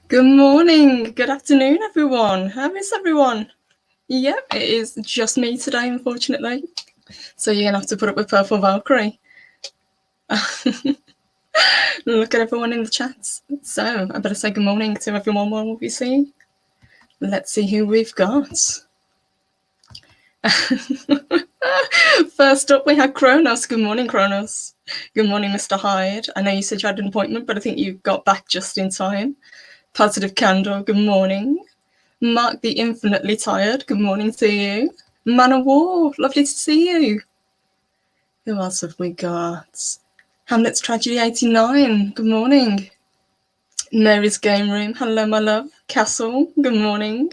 Good morning, good afternoon, everyone. How is everyone? Yep, it is just me today, unfortunately. So you're gonna have to put up with Purple Valkyrie. Look at everyone in the chats. So I better say good morning to everyone while we see. Let's see who we've got. First up, we had Kronos. Good morning, Kronos. Good morning, Mr. Hyde. I know you said you had an appointment, but I think you got back just in time. Positive Candle, good morning. Mark the Infinitely Tired, good morning to you. Man of War, lovely to see you. Who else have we got? Hamlet's Tragedy 89, good morning. Mary's Game Room, hello my love. Castle, good morning.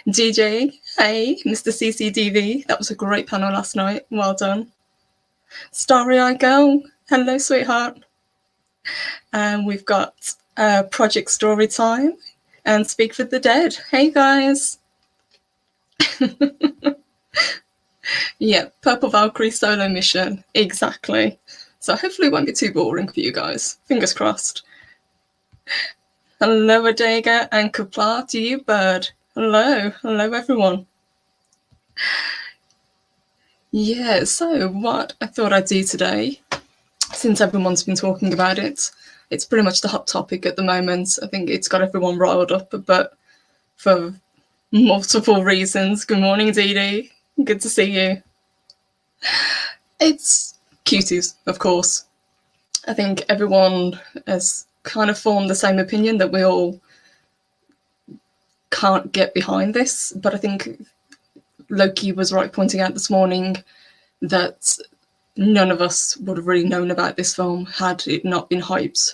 DJ, hey. Mr. CCDV, that was a great panel last night, well done. Starry Eye Girl, hello sweetheart. And we've got Project Storytime and Speak for the Dead, hey guys. Yeah, Purple Valkyrie solo mission, exactly. So hopefully it won't be too boring for you guys. Fingers crossed. Hello, Adega and Kapla to you, Bird. Hello everyone. Yeah, so what I thought I'd do today, since everyone's been talking about it, it's pretty much the hot topic at the moment. I think it's got everyone riled up, but for multiple reasons. Good morning, Dee Dee. Good to see you. It's Cuties, of course. I think everyone has kind of formed the same opinion that we all can't get behind this, but I think Loki was right pointing out this morning that none of us would have really known about this film had it not been hyped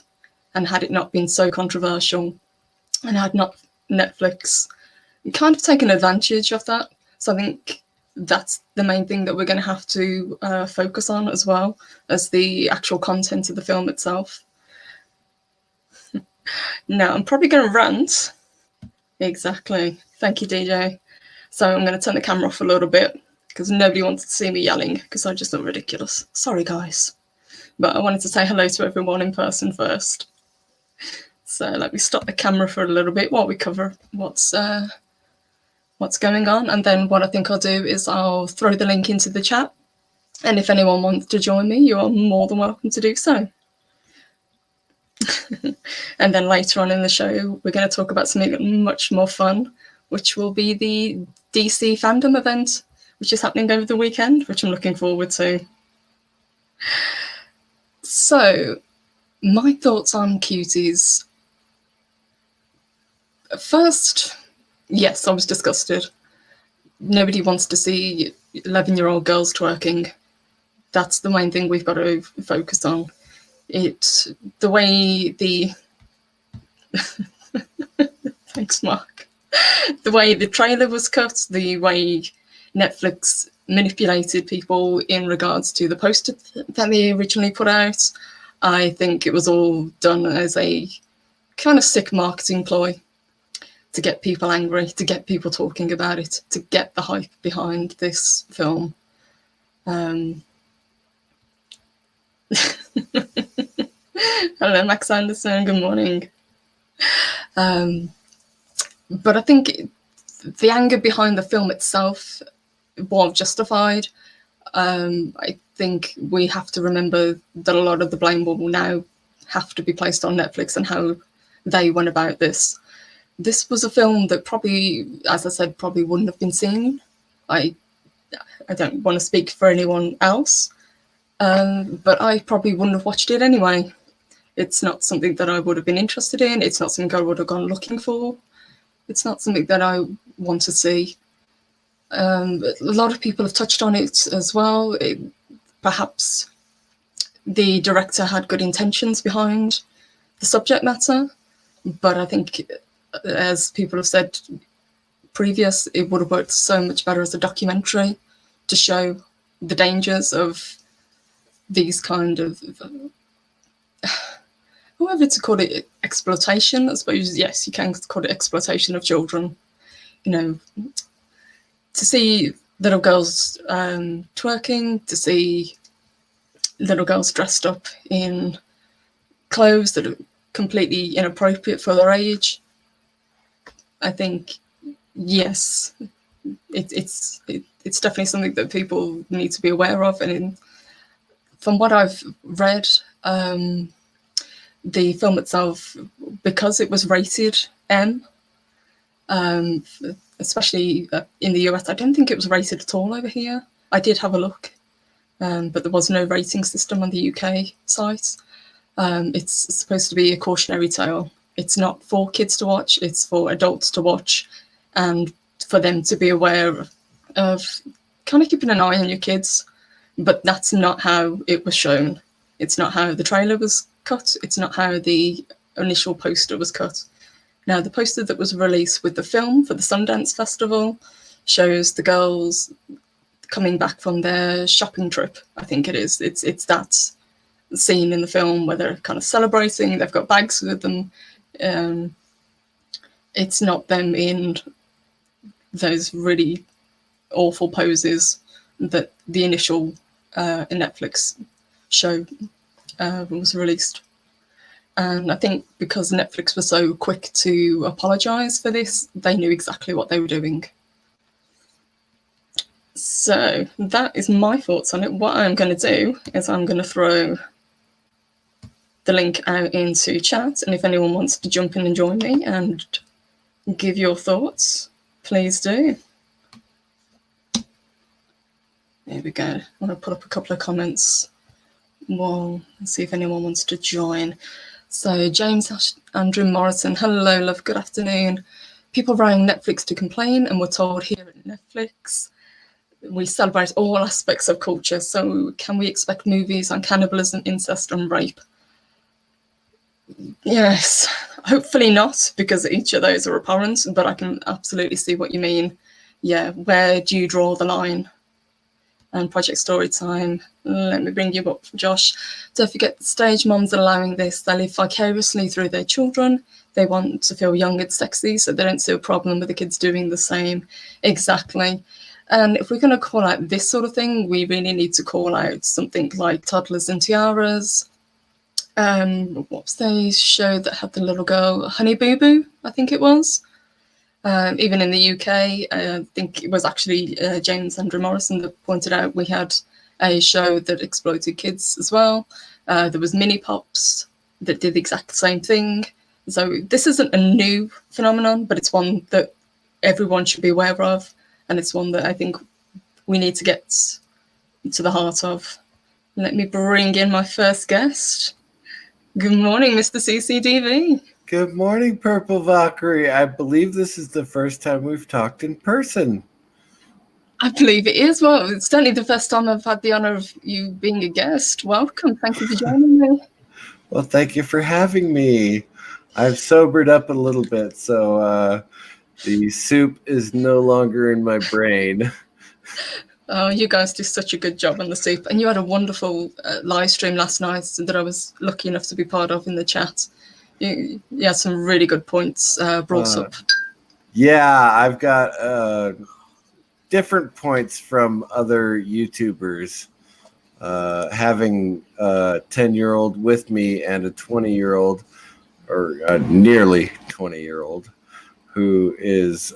and had it not been so controversial and had not Netflix kind of taken advantage of that. So I think that's the main thing that we're going to have to focus on, as well as the actual content of the film itself. Now, I'm probably going to rant. Exactly. Thank you, DJ. So I'm going to turn the camera off a little bit because nobody wanted to see me yelling because I just look ridiculous. Sorry, guys. But I wanted to say hello to everyone in person first. So let me stop the camera for a little bit while we cover what's going on. And then what I think I'll do is I'll throw the link into the chat. And if anyone wants to join me, you are more than welcome to do so. And then later on in the show, we're going to talk about something much more fun, which will be the DC Fandome event, which is happening over the weekend, which I'm looking forward to. So, my thoughts on Cuties. First, yes, I was disgusted. Nobody wants to see 11-year-old girls twerking. That's the main thing we've got to focus on. The way the... Thanks, Mark. The way the trailer was cut, the way Netflix manipulated people in regards to the poster that they originally put out, I think it was all done as a kind of sick marketing ploy to get people angry, to get people talking about it, to get the hype behind this film. Hello, Max Anderson, good morning. But I think the anger behind the film itself was justified. I think we have to remember that a lot of the blame will now have to be placed on Netflix and how they went about this. This was a film that probably, as I said, probably wouldn't have been seen. I don't want to speak for anyone else, but I probably wouldn't have watched it anyway. It's not something that I would have been interested in. It's not something I would have gone looking for. It's not something that I want to see. A lot of people have touched on it as well. Perhaps the director had good intentions behind the subject matter, but I think, as people have said previous, it would have worked so much better as a documentary to show the dangers of these kind of, whoever to call it, exploitation, I suppose. Yes, you can call it exploitation of children. You know, to see little girls twerking, to see little girls dressed up in clothes that completely inappropriate for their age. I think, yes, it's definitely something that people need to be aware of. And from what I've read, the film itself, because it was rated M, especially in the US, I don't think it was rated at all over here. I did have a look, but there was no rating system on the UK site. It's supposed to be a cautionary tale. It's not for kids to watch, it's for adults to watch, and for them to be aware of kind of keeping an eye on your kids. But that's not how it was shown. It's not how the trailer was cut. It's not how the initial poster was cut. Now, the poster that was released with the film for the Sundance Festival shows the girls coming back from their shopping trip, I think it is. It's that scene in the film where they're kind of celebrating, they've got bags with them. It's not them in those really awful poses that the initial Netflix show was released. And I think because Netflix was so quick to apologise for this, they knew exactly what they were doing. So that is my thoughts on it. What I'm going to do is I'm going to throw the link out into chat, and if anyone wants to jump in and join me and give your thoughts, please do. There we go. I'm going to put up a couple of comments. Well, let's see if anyone wants to join. So James Andrew Morrison, hello love, good afternoon. People rang Netflix to complain, and we're told here at Netflix we celebrate all aspects of culture, so can we expect movies on cannibalism, incest and rape? Yes, hopefully not, because each of those are abhorrent, but I can absolutely see what you mean. Yeah, where do you draw the line? And Project Storytime, let me bring you up, Josh. Don't forget, the stage moms are allowing this. They live vicariously through their children. They want to feel young and sexy, so they don't see a problem with the kids doing the same. Exactly. And if we're going to call out this sort of thing, we really need to call out something like Toddlers and Tiaras. What was the show that had the little girl, Honey Boo Boo, I think it was. Even in the UK, I think it was actually James Andrew Morrison that pointed out we had a show that exploited kids as well. There was Mini Pops that did the exact same thing. So this isn't a new phenomenon, but it's one that everyone should be aware of. And it's one that I think we need to get to the heart of. Let me bring in my first guest. Good morning, Mr. CCDV. Good morning, Purple Valkyrie. I believe this is the first time we've talked in person. I believe it is. Well, it's certainly the first time I've had the honour of you being a guest. Welcome. Thank you for joining me. Well, thank you for having me. I've sobered up a little bit, so the soup is no longer in my brain. Oh, you guys do such a good job on the soup. And you had a wonderful live stream last night that I was lucky enough to be part of in the chat. You had some really good points brought up. Yeah, I've got different points from other YouTubers. Having a 10-year-old with me and a 20-year-old, or nearly 20-year-old, who is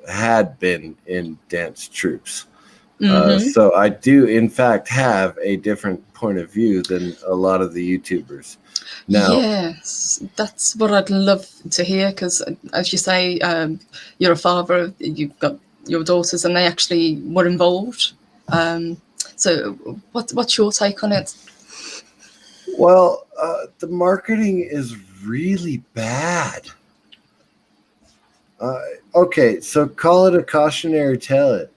had been in dance troupes. So I do, in fact, have a different point of view than a lot of the YouTubers. Now, yes, that's what I'd love to hear, because as you say, you're a father, you've got your daughters, and they actually were involved. So what's your take on it? Well, the marketing is really bad. Okay, so call it a cautionary tale.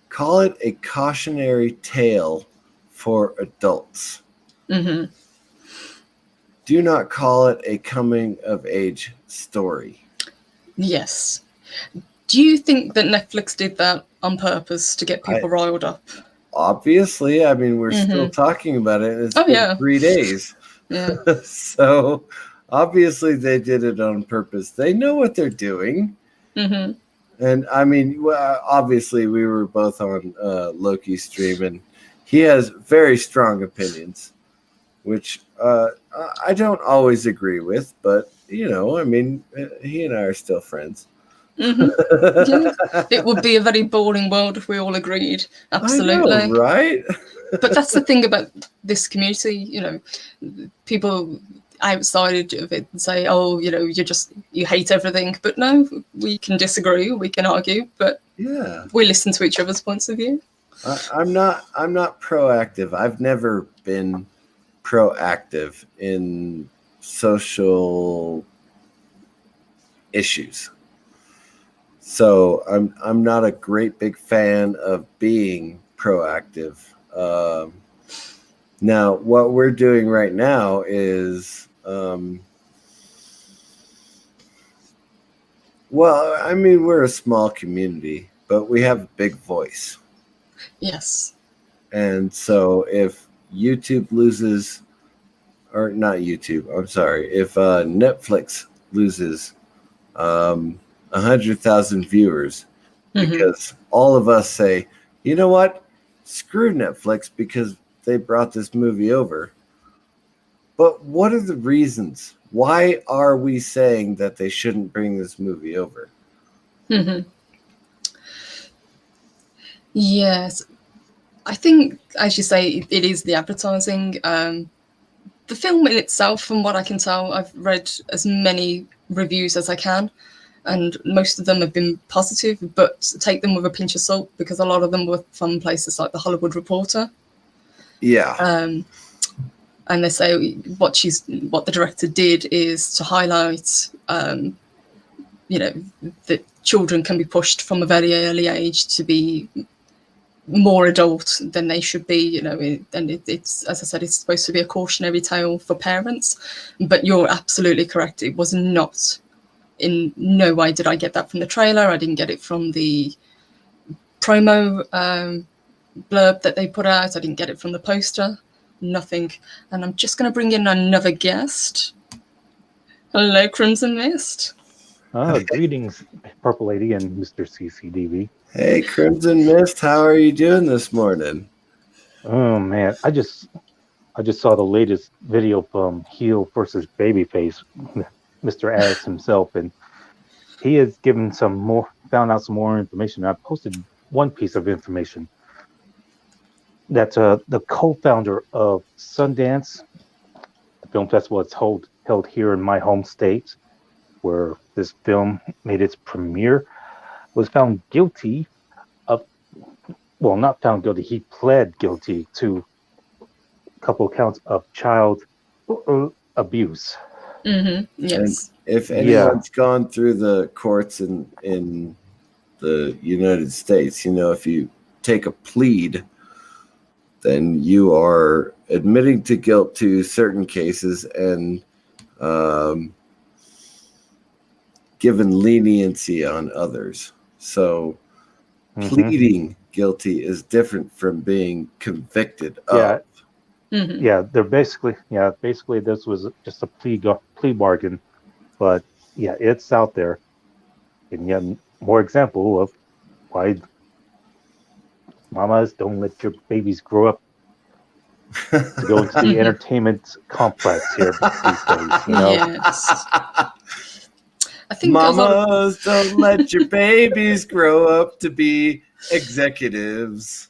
Call it a cautionary tale for adults. Mm-hmm. Do not call it a coming-of-age story. Yes. Do you think that Netflix did that on purpose to get people riled up? Obviously. I mean, we're still talking about it. It's been 3 days. Yeah. So, obviously, they did it on purpose. They know what they're doing. Mm-hmm. And, I mean, obviously, we were both on Loki's stream, and he has very strong opinions. which I don't always agree with, but I mean, he and I are still friends. Yeah, it would be a very boring world if we all agreed. Absolutely, I know, right? But that's the thing about this community. People outside of it say, "Oh, you hate everything." But no, we can disagree, we can argue, but yeah, we listen to each other's points of view. I'm not proactive. I've never been proactive in social issues. So I'm not a great big fan of being proactive. Now, what we're doing right now is, well, I mean, we're a small community, but we have a big voice. Yes. And so if YouTube loses, or not YouTube, I'm sorry, if Netflix loses 100,000 viewers because all of us say, you know what, screw Netflix because they brought this movie over. But what are the reasons? Why are we saying that they shouldn't bring this movie over? Yes. I think, as you say, it is the advertising. The film in itself, from what I can tell, I've read as many reviews as I can, and most of them have been positive, but take them with a pinch of salt because a lot of them were from places like The Hollywood Reporter. Yeah. And they say what the director did is to highlight, that children can be pushed from a very early age to be more adult than they should be, and it's, as I said, it's supposed to be a cautionary tale for parents. But you're absolutely correct. It was not, in no way did I get that from the trailer. I didn't get it from the promo blurb that they put out. I didn't get it from the poster. Nothing. And I'm just going to bring in another guest. Hello, Crimson Mist. Greetings, Purple Lady and Mr. CCDV. Hey, Crimson Mist, how are you doing this morning? Oh man, I just saw the latest video from Heel versus Babyface, Mr. Ass himself, and he has found out some more information. I posted one piece of information that the co-founder of Sundance, the film festival that's held here in my home state, where this film made its premiere, was found guilty of, well, not found guilty, he pled guilty to a couple counts of child abuse. Yes. And if anyone's gone through the courts in the United States, if you take a plead, then you are admitting to guilt to certain cases and given leniency on others. So pleading guilty is different from being convicted of. Yeah, they're basically this was just a plea bargain, but yeah, it's out there, and yet more example of why mamas don't let your babies grow up to go into the entertainment complex here these days. Yes. I think mamas don't let your babies grow up to be executives.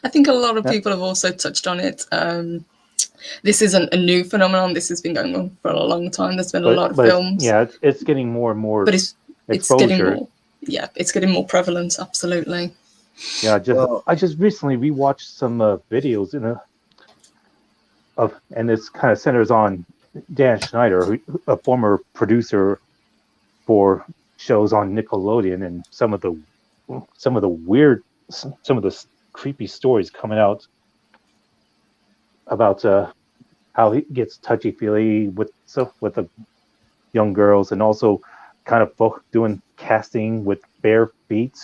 I think a lot of people have also touched on it. This isn't a new phenomenon. This has been going on for a long time. There's been a lot of films. Yeah, it's getting more and more. But it's getting more. Yeah, it's getting more prevalent. Absolutely. Yeah, I just recently rewatched some videos and this kind of centers on Dan Schneider, a former producer for shows on Nickelodeon, and some of the creepy stories coming out about how he gets touchy-feely with the young girls, and also kind of doing casting with bare feet.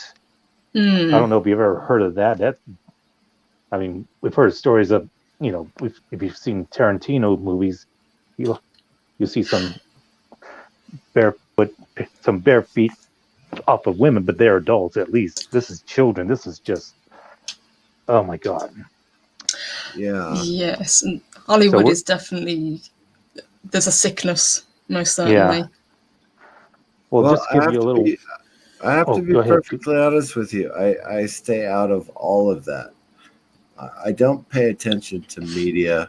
I don't know if you've ever heard of that. We've heard stories of, if you've seen Tarantino movies, you'll see some bare feet off of women, but they're adults at least. This is children. This is just, oh my God. Yeah. Yes, and Hollywood we're- is definitely, there's a sickness, most certainly. Yeah. Well, just to give you a little. I have Oh, to be go ahead. perfectly honest with you. I stay out of all of that. I don't pay attention to media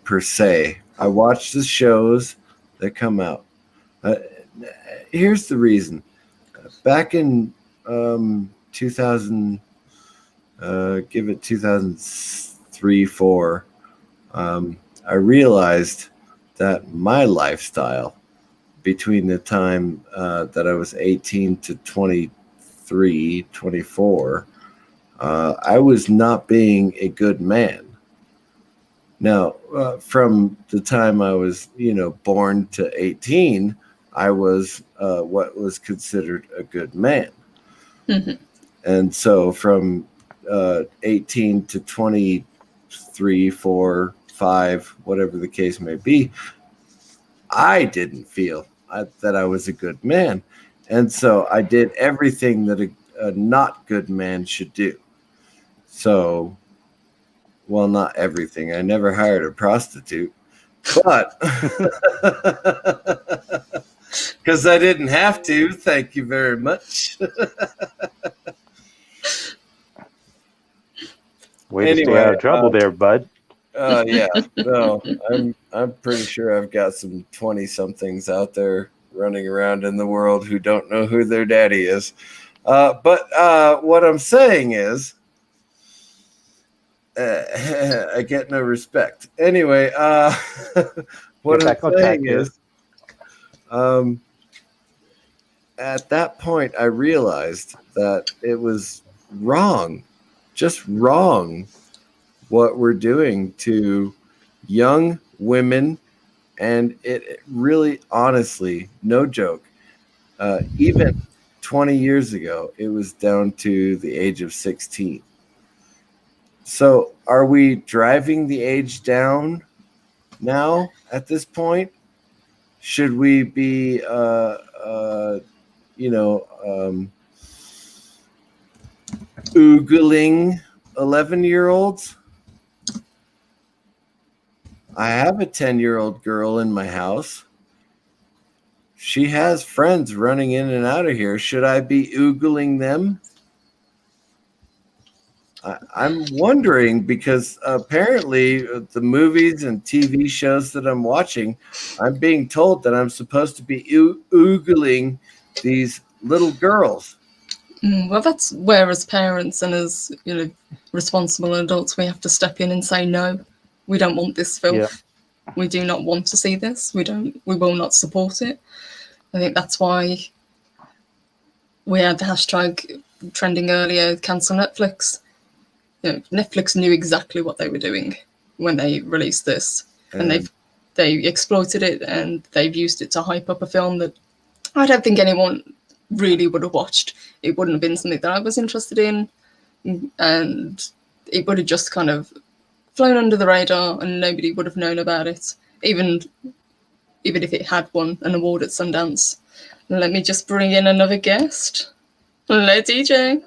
per se. I watch the shows that come out. Here's the reason. Back in 2000, give it 2003, 4, I realized that my lifestyle between the time that I was 18 to 23, 24, I was not being a good man. Now, from the time I was, born to 18, I was what was considered a good man. Mhm. And so from 18 to 23, 4, 5, whatever the case may be, I didn't feel that I was a good man. And so I did everything that a not good man should do. So, well, not everything. I never hired a prostitute, but because I didn't have to. Thank you very much. Way to stay Anyway, out of trouble there, bud. Yeah, no, I'm pretty sure I've got some 20-somethings out there running around in the world who don't know who their daddy is. But what I'm saying is, I get no respect. Anyway, what Get back I'm on saying track here. is, at that point, I realized that it was wrong, just wrong, what we're doing to young women. And it really, honestly, no joke, even 20 years ago, it was down to the age of 16. So are we driving the age down now at this point? Should we be, oogling 11-year-olds? I have a 10-year-old girl in my house. She has friends running in and out of here. Should I be oogling them? I'm wondering because apparently the movies and TV shows that I'm watching, I'm being told that I'm supposed to be oogling these little girls. Well, that's where, as parents and as responsible adults, we have to step in and say no. We don't want this filth. Yeah. We do not want to see this. We will not support it. I think that's why we had the hashtag trending earlier, cancel Netflix. Netflix knew exactly what they were doing when they released this, and they exploited it, and they've used it to hype up a film that I don't think anyone really would have watched. It wouldn't have been something that I was interested in, and it would have just kind of flown under the radar and nobody would have known about it, even if it had won an award at Sundance. Let me just bring in another guest. Hello, DJ.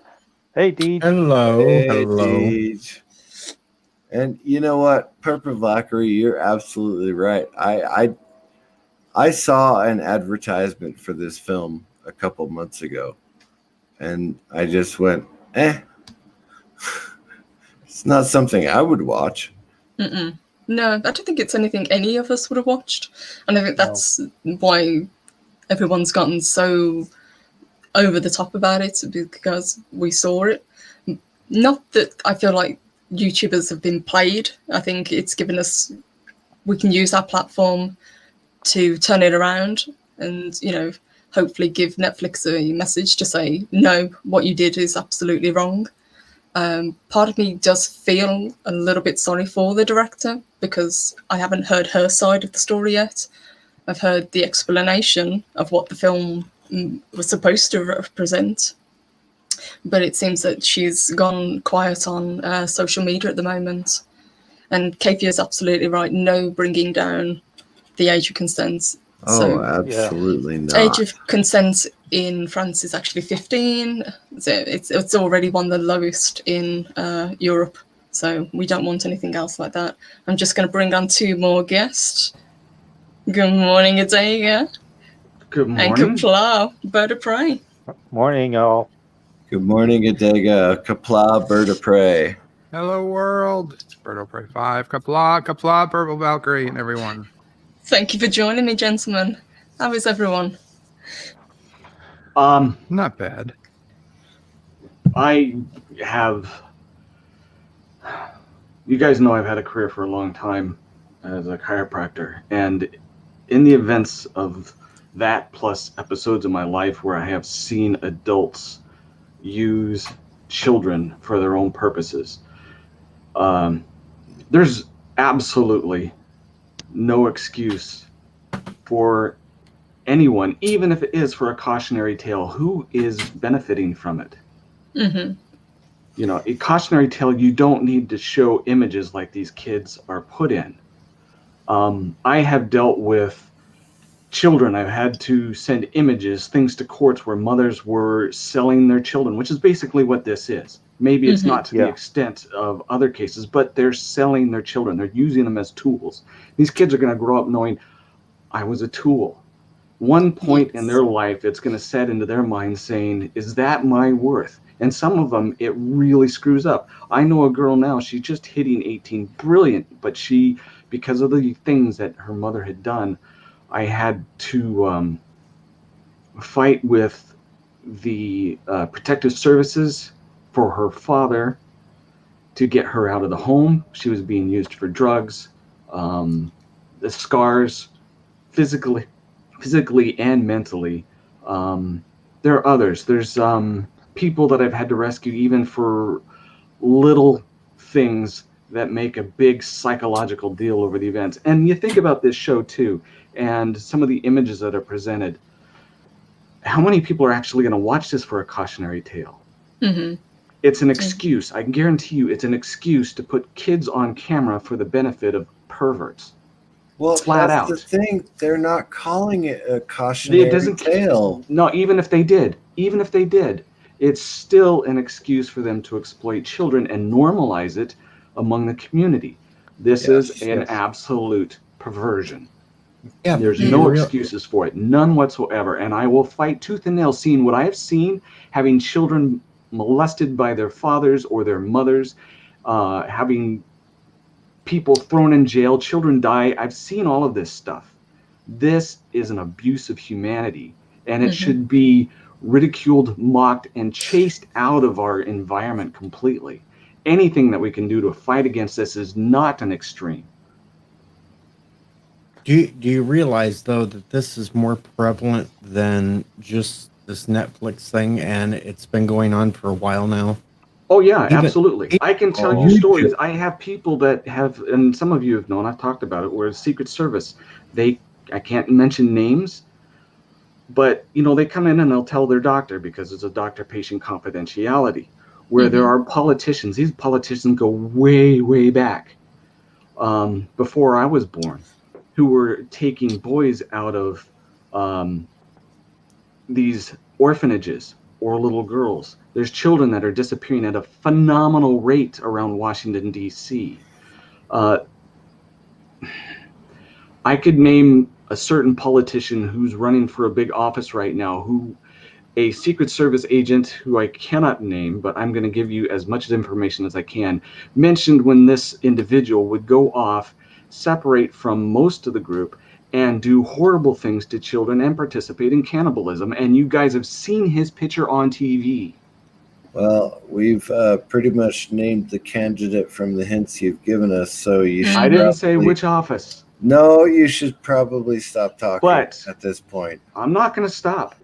Hey, Deej. Hello, Hey, hello. Deej. And you know what, Purple Valkyrie, you're absolutely right. I saw an advertisement for this film a couple months ago, and I just went, it's not something I would watch. No, I don't think it's anything any of us would have watched. And I think that's why everyone's gotten so over the top about it, because we saw it. Not that I feel like YouTubers have been played. I think it's given us, we can use our platform to turn it around and, hopefully give Netflix a message to say, no, what you did is absolutely wrong. Part of me does feel a little bit sorry for the director because I haven't heard her side of the story yet. I've heard the explanation of what the film was supposed to represent, but it seems that she's gone quiet on social media at the moment. And Kafia is absolutely right. No bringing down the age of consent. So, absolutely not. Age of consent in France is actually 15. So it's already one of the lowest in Europe. So we don't want anything else like that. I'm just going to bring on 2 more guests. Good morning, Adega. Good And morning. Kapla, Bird of Prey. Morning, y'all. Good morning, Adega. Kapla, bird of prey. Hello, world. It's Purple Prey 5. Kapla, kapla, Purple Valkyrie, and everyone. Thank you for joining me, gentlemen. How is everyone? Not bad. I have. You guys know I've had a career for a long time as a chiropractor, and in the events of that plus episodes of my life where I have seen adults use children for their own purposes, there's absolutely no excuse for anyone, even if it is for a cautionary tale, who is benefiting from it. Mm-hmm. You know, a cautionary tale, you don't need to show images like these kids are put in. I have dealt with children. I've had to send images, things to courts where mothers were selling their children, which is basically what this is. Maybe it's not to the extent of other cases, but they're selling their children. They're using them as tools. These kids are going to grow up knowing, I was a tool. One point in their life, it's going to set into their mind saying, is that my worth? And some of them, it really screws up. I know a girl now, she's just hitting 18, brilliant, but she, because of the things that her mother had done, I had to fight with the protective services for her father to get her out of the home. She was being used for drugs. The scars, physically and mentally. There are others. There's people that I've had to rescue even for little things that make a big psychological deal over the events. And you think about this show too, and some of the images that are presented. How many people are actually going to watch this for a cautionary tale? Mm-hmm. It's an excuse. I can guarantee you it's an excuse to put kids on camera for the benefit of perverts. Well, Flat that's out. the thing. They're not calling it a cautionary tale. No, even if they did, it's still an excuse for them to exploit children and normalize it among the community. This is an absolute perversion. Yeah, there's no excuses for it, none whatsoever. And I will fight tooth and nail seeing what I have seen, having children molested by their fathers or their mothers, having people thrown in jail, children die. I've seen all of this stuff. This is an abuse of humanity, and it should be ridiculed, mocked, and chased out of our environment completely. Anything that we can do to fight against this is not an extreme. Do you realize, though, that this is more prevalent than just this Netflix thing, and it's been going on for a while now? Oh, yeah, absolutely. I can tell you stories. I have people that have, and some of you have known, I've talked about it, where the Secret Service, I can't mention names, but, you know, they come in and they'll tell their doctor because it's a doctor-patient confidentiality, where there are politicians. These politicians go way, way back before I was born, who were taking boys out of these orphanages or little girls. There's children that are disappearing at a phenomenal rate around Washington, D.C. I could name a certain politician who's running for a big office right now, who a Secret Service agent who I cannot name, but I'm going to give you as much information as I can, mentioned when this individual would go off, separate from most of the group, and do horrible things to children and participate in cannibalism. And you guys have seen his picture on TV. Well, we've pretty much named the candidate from the hints you've given us, so you should I didn't say which office. No, you should probably stop talking at this point. I'm not going to stop.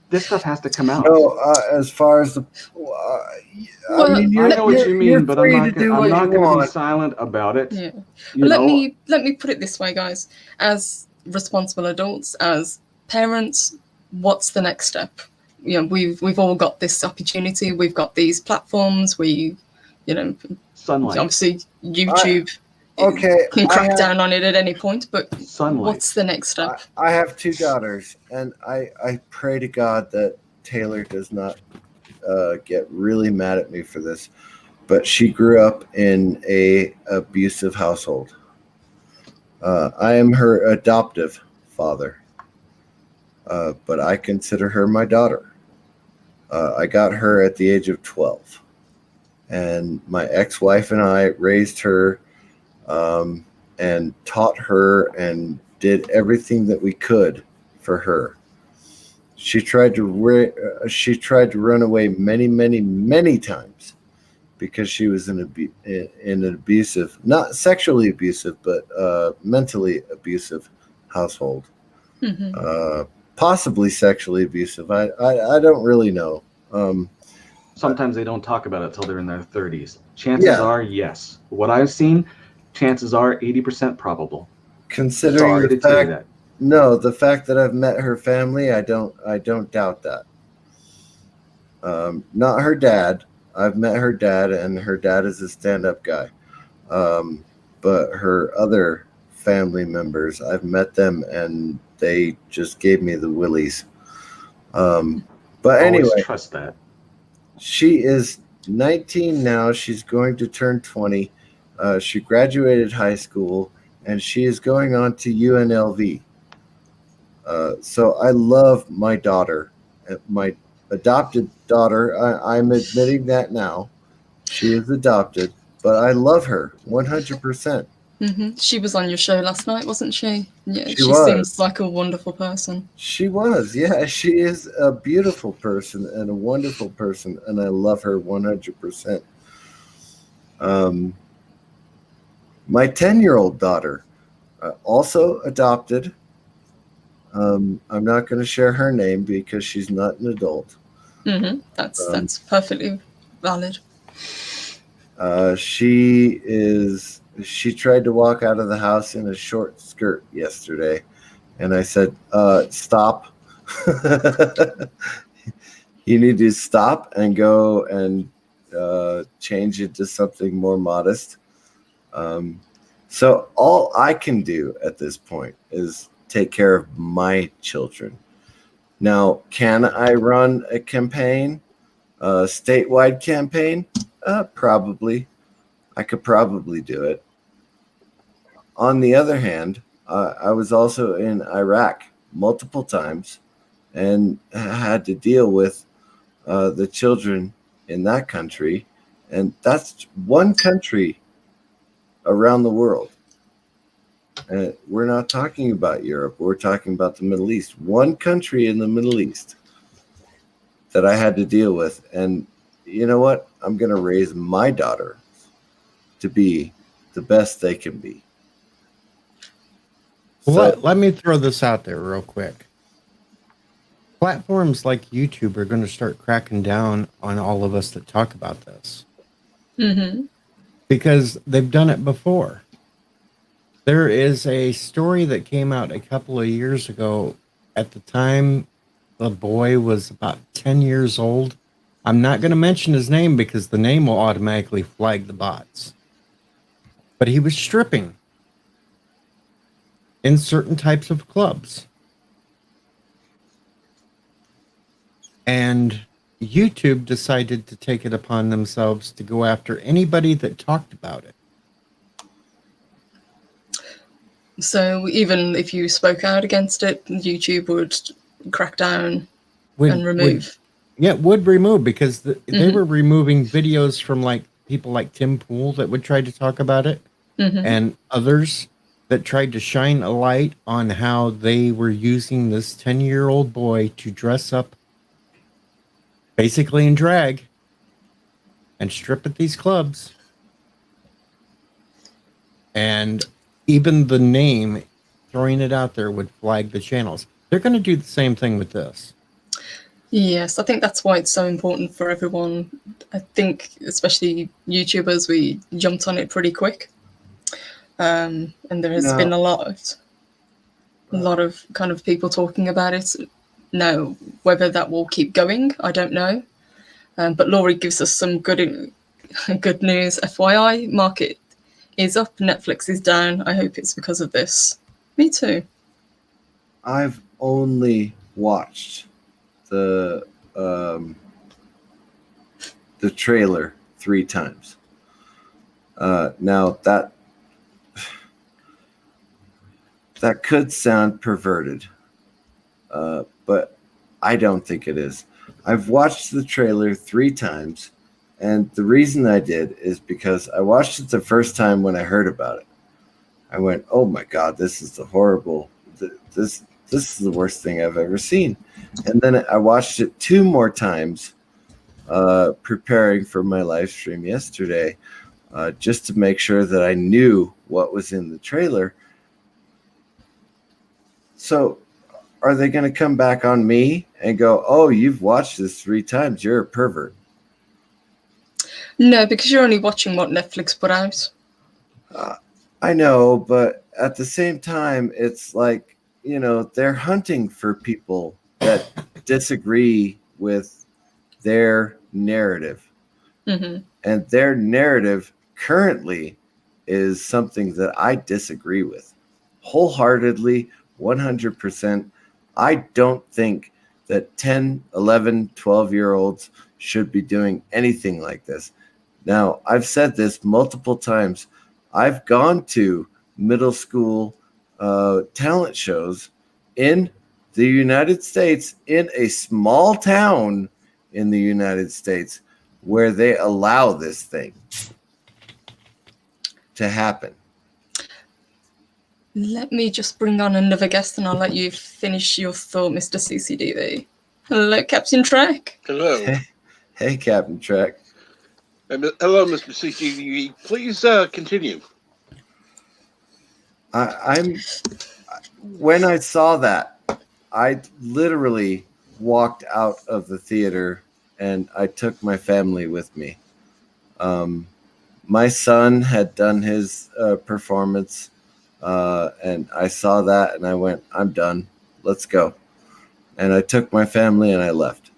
This stuff has to come out. No, as far as the... Well, I mean, I know what you mean, but I'm not going to be silent about it. Yeah. Let me put it this way, guys. As responsible adults, as parents, what's the next step? You know, we've all got this opportunity. We've got these platforms. Sunlight. Obviously, YouTube can crack down on it at any point. But what's the next step? I have 2 daughters, and I pray to God that Taylor does not get really mad at me for this. but she grew up in a abusive household. I am her adoptive father, but I consider her my daughter. I got her at the age of 12, and my ex-wife and I raised her and taught her and did everything that we could for her. She tried to run away many times because she was in an abusive, not sexually abusive, but mentally abusive household. Possibly sexually abusive. I don't really know. Sometimes they don't talk about it till they're in their 30s. Chances are, yes. What I've seen, chances are 80% probable. Considering Sorry to tell you that. No, the fact that I've met her family, I don't doubt that. Not her dad. I've met her dad, and her dad is a stand-up guy. But her other family members, I've met them, and they just gave me the willies. But anyway, always trust that. She is 19 now. She's going to turn 20. She graduated high school, and she is going on to UNLV. So I love my daughter, my adopted daughter. I'm admitting that now. She is adopted, but I love her 100%. She was on your show last night, wasn't she? Yeah, she was. Seems like a wonderful person. She was, yeah. She is a beautiful person and a wonderful person, and I love her 100%. My 10-year-old daughter, also adopted. I'm not going to share her name because she's not an adult. That's perfectly valid. She tried to walk out of the house in a short skirt yesterday, and I said, stop. You need to stop and go and change it to something more modest. So all I can do at this point is take care of my children. Now, can I run a campaign, a statewide campaign? Probably. I could probably do it. On the other hand, I was also in Iraq multiple times and had to deal with the children in that country. And that's one country around the world. And we're not talking about Europe. We're talking about the Middle East. One country in the Middle East that I had to deal with. And you know what? I'm going to raise my daughter to be the best they can be. Well, let me throw this out there real quick. Platforms like YouTube are going to start cracking down on all of us that talk about this. Because they've done it before. There is a story that came out a couple of years ago. At the time, the boy was about 10 years old. I'm not going to mention his name because the name will automatically flag the bots. But he was stripping in certain types of clubs. And YouTube decided to take it upon themselves to go after anybody that talked about it. So even if you spoke out against it, YouTube would crack down and remove. Would remove because they were removing videos from like people like Tim Pool that would try to talk about it, and others that tried to shine a light on how they were using this 10-year-old boy to dress up basically in drag and strip at these clubs. And even the name, throwing it out there, would flag the channels. They're going to do the same thing with this. Yes, I think that's why it's so important for everyone. I think especially YouTubers, we jumped on it pretty quick. And there has been a lot of kind of people talking about it. Now, whether that will keep going, I don't know. But Laurie gives us some good news. FYI, market is up, Netflix is down. I hope it's because of this. Me too. I've only watched the trailer 3 times. Now that could sound perverted, but I don't think it is. I've watched the trailer 3 times, and the reason I did is because I watched it the first time when I heard about it. I went, "Oh my God, this is this is the worst thing I've ever seen." And then I watched it 2 more times, preparing for my live stream yesterday, just to make sure that I knew what was in the trailer. So, are they going to come back on me and go, "Oh, you've watched this 3 times. You're a pervert"? No, because you're only watching what Netflix put out. I know, but at the same time, it's like, they're hunting for people that disagree with their narrative. Mm-hmm. And their narrative currently is something that I disagree with wholeheartedly, 100%. I don't think that 10, 11, 12-year-olds should be doing anything like this. Now, I've said this multiple times. I've gone to middle school talent shows in the United States, in a small town in the United States, where they allow this thing to happen. Let me just bring on another guest and I'll let you finish your thought, Mr. CCDV. Hello, Captain Trek. Hello. Hey, Captain Trek. Hello, Mr. CCTV. Please continue. When I saw that, I literally walked out of the theater and I took my family with me. My son had done his performance, and I saw that and I went, "I'm done. Let's go." And I took my family and I left.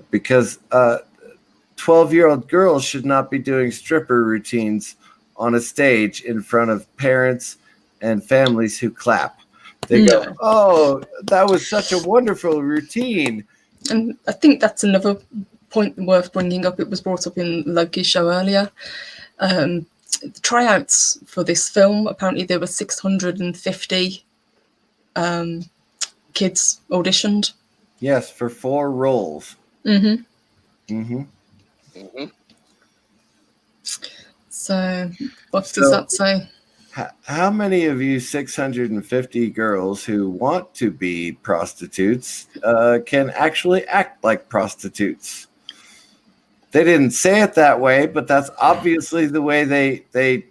Because 12-year-old girls should not be doing stripper routines on a stage in front of parents and families who clap. They go, "Oh, that was such a wonderful routine." And I think that's another point worth bringing up. It was brought up in Loki's show earlier. The tryouts for this film, apparently there were 650 kids auditioned. Yes, for 4 roles. Mm-hmm. Mm-hmm. Mm-hmm. So what does that say? How many of you 650 girls who want to be prostitutes can actually act like prostitutes? They didn't say it that way, but that's obviously the way they.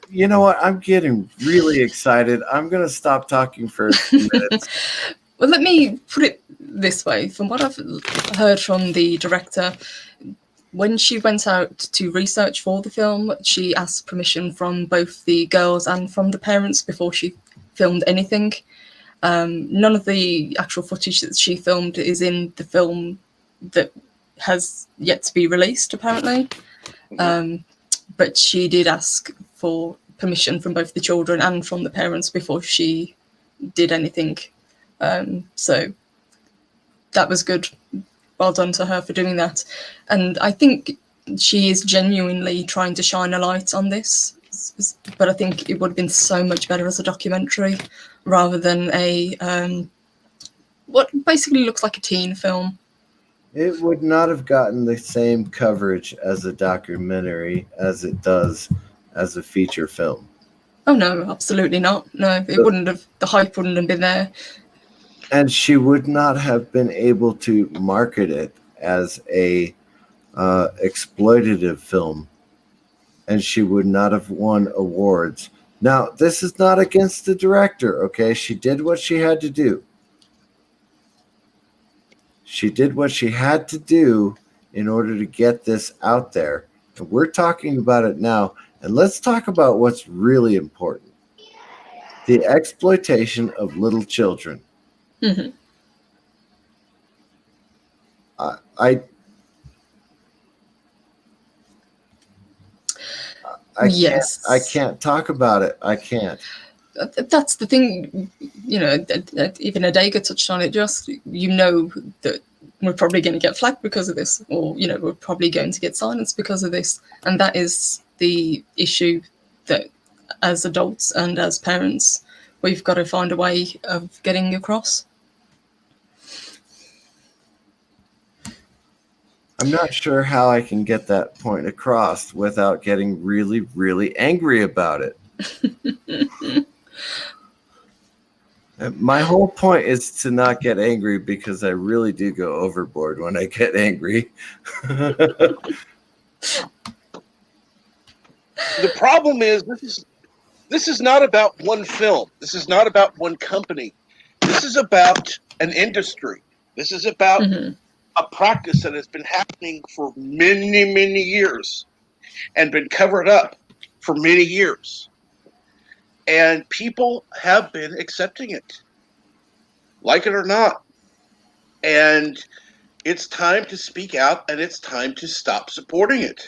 You know what? I'm getting really excited. I'm going to stop talking for a few minutes. Well, let me put it this way. From what I've heard from the director, when she went out to research for the film, she asked permission from both the girls and from the parents before she filmed anything. None of the actual footage that she filmed is in the film that has yet to be released, apparently. But she did ask for permission from both the children and from the parents before she did anything. So that was good. Well done to her for doing that. And I think she is genuinely trying to shine a light on this. But I think it would have been so much better as a documentary rather than a what basically looks like a teen film. It would not have gotten the same coverage as a documentary as it does as a feature film. Oh no, absolutely not. No, it wouldn't have. The hype wouldn't have been there. And she would not have been able to market it as a exploitative film, and she would not have won awards. Now, this is not against the director, okay? She did what she had to do. She did what she had to do in order to get this out there. And we're talking about it now, and let's talk about what's really important. The exploitation of little children. Mm-hmm. Yes. I can't talk about it. I can't. That's the thing, even Adega touched on it. Just that we're probably going to get flagged because of this, or we're probably going to get silenced because of this. And that is the issue that, as adults and as parents, we've got to find a way of getting across. I'm not sure how I can get that point across without getting really, really angry about it. My whole point is to not get angry, because I really do go overboard when I get angry. The problem is this is not about one film. This is not about one company. This is about an industry. This is about a practice that has been happening for many, many years and been covered up for many years. And people have been accepting it, like it or not. And it's time to speak out, and it's time to stop supporting it.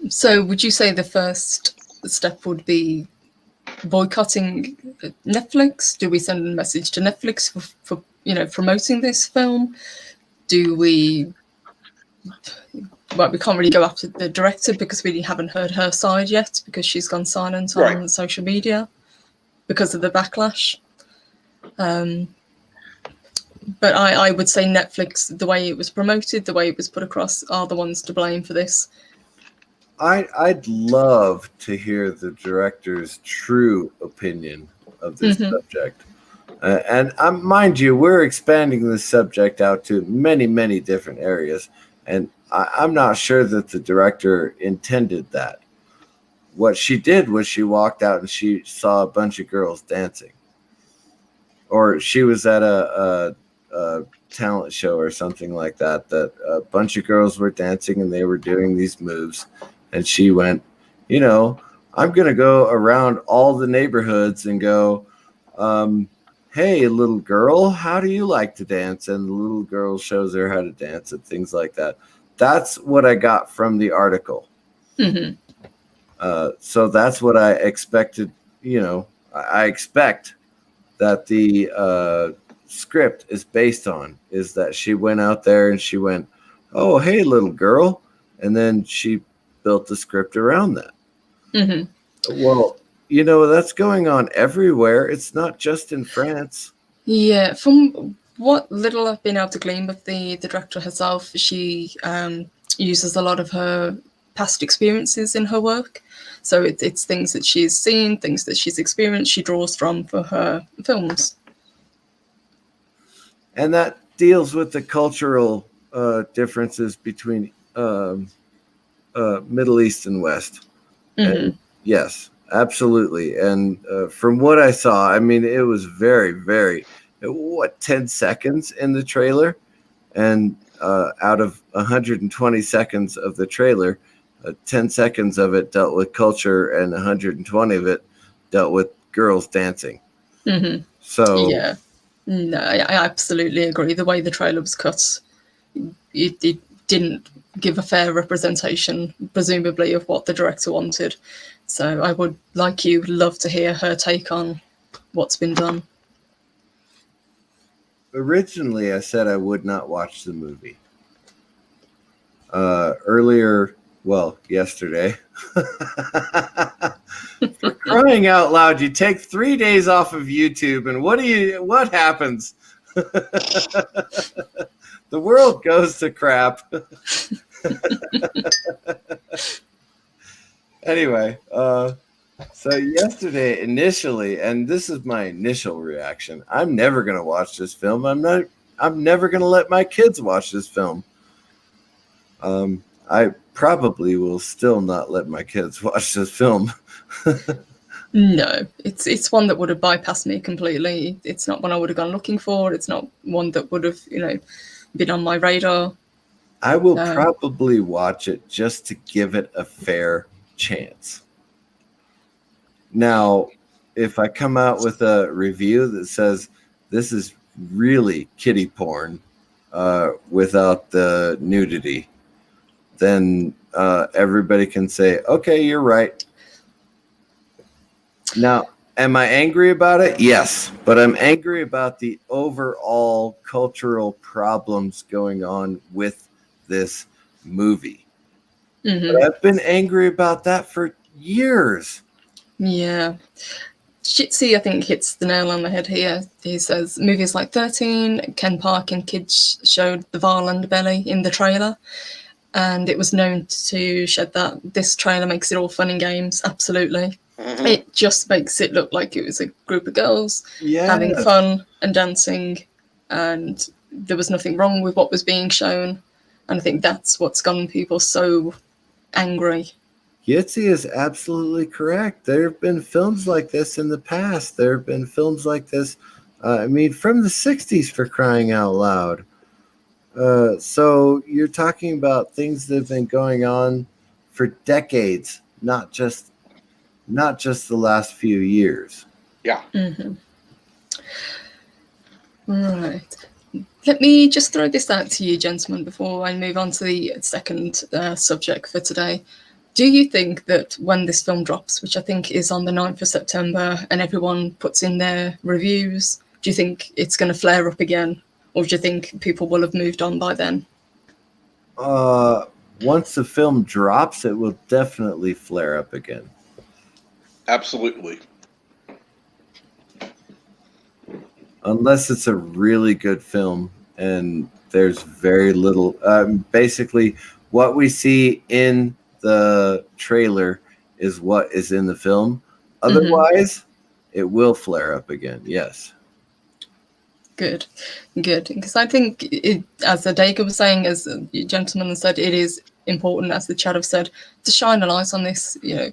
So would you say the first step would be boycotting Netflix? Do we send a message to Netflix for promoting this film? Do we... Well, we can't really go after the director because we haven't heard her side yet, because she's gone silent on social media because of the backlash. But I would say Netflix, the way it was promoted, the way it was put across, are the ones to blame for this. I'd love to hear the director's true opinion of this subject. And mind you, we're expanding this subject out to many, many different areas. And I'm not sure that the director intended that. What she did was she walked out and she saw a bunch of girls dancing. Or she was at a talent show or something like that, that a bunch of girls were dancing and they were doing these moves. And she went, I'm going to go around all the neighborhoods and go, hey, little girl, how do you like to dance? And the little girl shows her how to dance and things like that. That's what I got from the article. So that's what I expected. I expect that the script is based on, is that she went out there and she went, oh, hey, little girl. And then she built the script around that. Well, that's going on everywhere. It's not just in France. Yeah, from what little I've been able to glean with the director herself, she uses a lot of her past experiences in her work. So it's things that she's seen, things that she's experienced, she draws from for her films. And that deals with the cultural differences between Middle East and West. And yes, absolutely. And from what I saw, I mean, it was very, very, 10 seconds in the trailer? And out of 120 seconds of the trailer, 10 seconds of it dealt with culture and 120 of it dealt with girls dancing. So yeah, no, I absolutely agree. The way the trailer was cut, it didn't give a fair representation, presumably, of what the director wanted. So I would, like you, love to hear her take on what's been done. Originally, I said I would not watch the movie. Earlier, yesterday. For crying out loud, you take 3 days off of YouTube, and what happens? The world goes to crap. Anyway, so yesterday, initially, and this is my initial reaction, I'm never going to watch this film. I'm never going to let my kids watch this film. I probably will still not let my kids watch this film. No, it's one that would have bypassed me completely. It's not one I would have gone looking for. It's not one that would have, been on my radar. I will probably watch it just to give it a fair chance. Now, if I come out with a review that says this is really kiddie porn without the nudity, then everybody can say, okay, you're right. Now, Am I angry about it? Yes, but I'm angry about the overall cultural problems going on with this movie. But I've been angry about that for years. Yeah. Shitzy, I think, hits the nail on the head here. He says movies like 13, Ken Park and Kids showed the vile underbelly in the trailer, and it was known to shed that. This trailer makes it all fun and games. Absolutely. Mhm. It just makes it look like it was a group of girls Yeah. having fun and dancing, and there was nothing wrong with what was being shown. And I think that's what's gotten people so angry. Yitzi is absolutely correct. There have been films like this in the past. There have been films like this, from the 60s, for crying out loud. So you're talking about things that have been going on for decades, not just the last few years. Yeah. Right. Let me just throw this out to you, gentlemen, before I move on to the second subject for today. Do you think that when this film drops, which I think is on the 9th of September, and everyone puts in their reviews, do you think it's going to flare up again? Or do you think people will have moved on by then? Once the film drops, it will definitely flare up again. Absolutely. Unless it's a really good film and there's very little. Basically, what we see in the trailer is what is in the film. Otherwise, it will flare up again. Yes. Good. Because I think, as Adega was saying, as the gentleman said, it is important, as the chat have said, to shine a light on this. You know,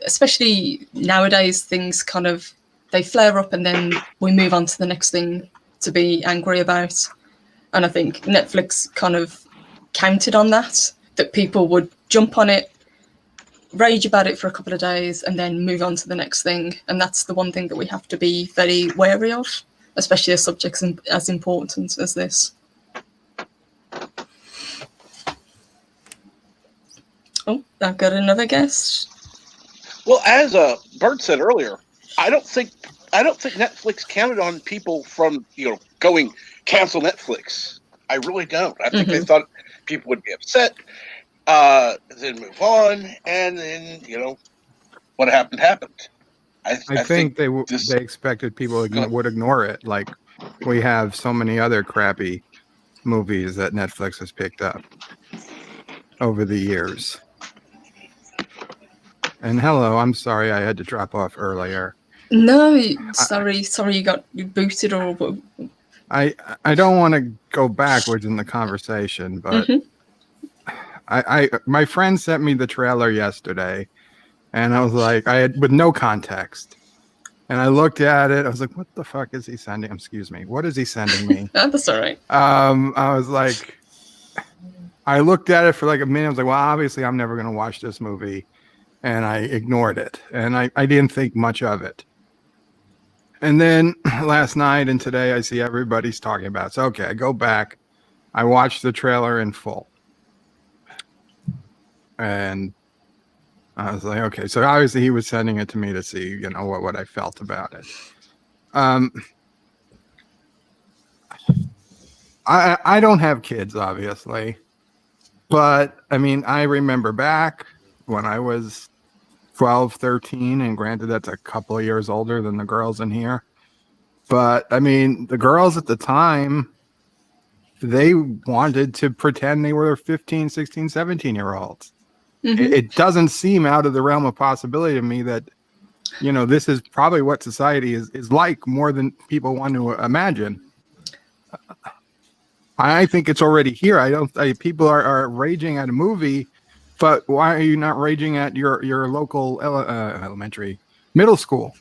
especially nowadays, things kind of they flare up and then we move on to the next thing to be angry about. And I think Netflix kind of counted on that people would jump on it, rage about it for a couple of days, and then move on to the next thing. And that's the one thing that we have to be very wary of, especially a subject as important as this. Oh, I've got another guess. Well, as Bert said earlier, I don't think Netflix counted on people from going cancel Netflix. I really don't. I think they thought people would be upset, then move on, and then what happened. I think they expected people would ignore it. Like we have so many other crappy movies that Netflix has picked up over the years. And hello, I'm sorry I had to drop off earlier. No, sorry you got booted or. I don't want to go backwards in the conversation, but my friend sent me the trailer yesterday, and I was like, with no context, and I looked at it. I was like, what the fuck is he sending? Excuse me, what is he sending me? That's all right. I was like, I looked at it for like a minute. I was like, well, obviously I'm never going to watch this movie. And I ignored it. And I didn't think much of it. And then last night and today, I see everybody's talking about it. So, okay, I go back. I watched the trailer in full. And I was like, okay. So obviously he was sending it to me to see, what I felt about it. I don't have kids, obviously. But, I remember back when I was 12, 13, and granted that's a couple of years older than the girls in here. But, the girls at the time, they wanted to pretend they were 15, 16, 17-year-olds. It doesn't seem out of the realm of possibility to me that, this is probably what society is like more than people want to imagine. I think it's already here. People are raging at a movie, but why are you not raging at your local elementary, middle school?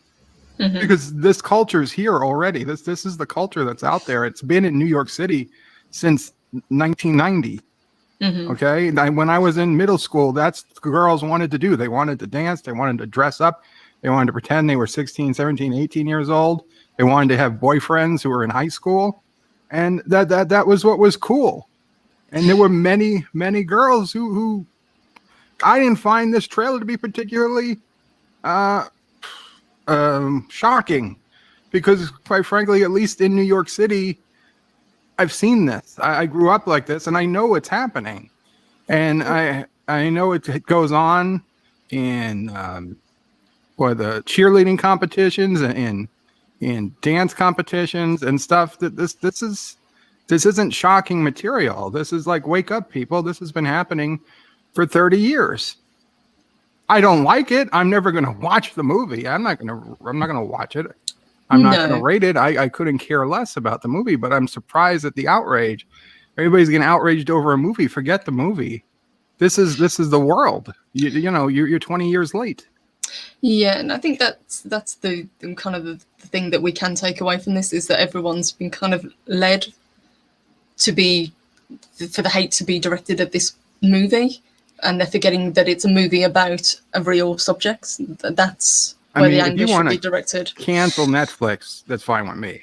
Because this culture is here already. This is the culture that's out there. It's been in New York City since 1990. Okay, when I was in middle school, that's what girls wanted to do. They wanted to dance. They wanted to dress up. They wanted to pretend they were 16, 17, 18 years old. They wanted to have boyfriends who were in high school. And that was what was cool. And there were many, many girls who I didn't find this trailer to be particularly shocking, because quite frankly, at least in New York City, I've seen this. I grew up like this, and I know it's happening, and I know it goes on in the cheerleading competitions and in dance competitions and stuff. That this isn't shocking material. This is like, wake up, people. This has been happening for 30 years. I don't like it. I'm never going to watch the movie. I'm not going to watch it. I'm not going to rate it. I couldn't care less about the movie, but I'm surprised at the outrage. Everybody's getting outraged over a movie. Forget the movie. This is the world. You're 20 years late. Yeah, and I think that's the kind of the thing that we can take away from this, is that everyone's been kind of led to be, for the hate to be directed at this movie, and they're forgetting that it's a movie about a real subject. That's where the anger should be directed. Cancel Netflix, that's fine with me.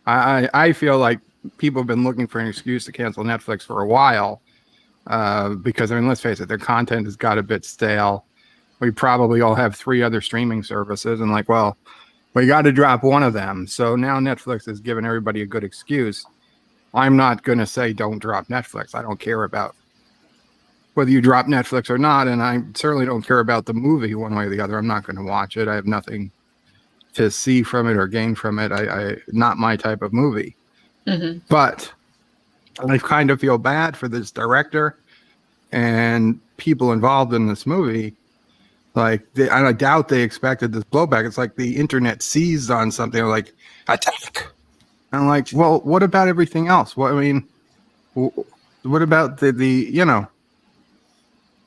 I feel like people have been looking for an excuse to cancel Netflix for a while, because, I mean, let's face it, their content has got a bit stale. We probably all have 3 other streaming services, and like, well, we got to drop one of them. So now Netflix has given everybody a good excuse. I'm not going to say don't drop Netflix. I don't care about whether you drop Netflix or not, and I certainly don't care about the movie one way or the other. I'm not going to watch it. I have nothing to see from it or gain from it. I not my type of movie. Mm-hmm. But I kind of feel bad for this director and people involved in this movie. Like, I doubt they expected this blowback. It's like the internet seized on something, like, attack. And I'm like, well, what about everything else? What about the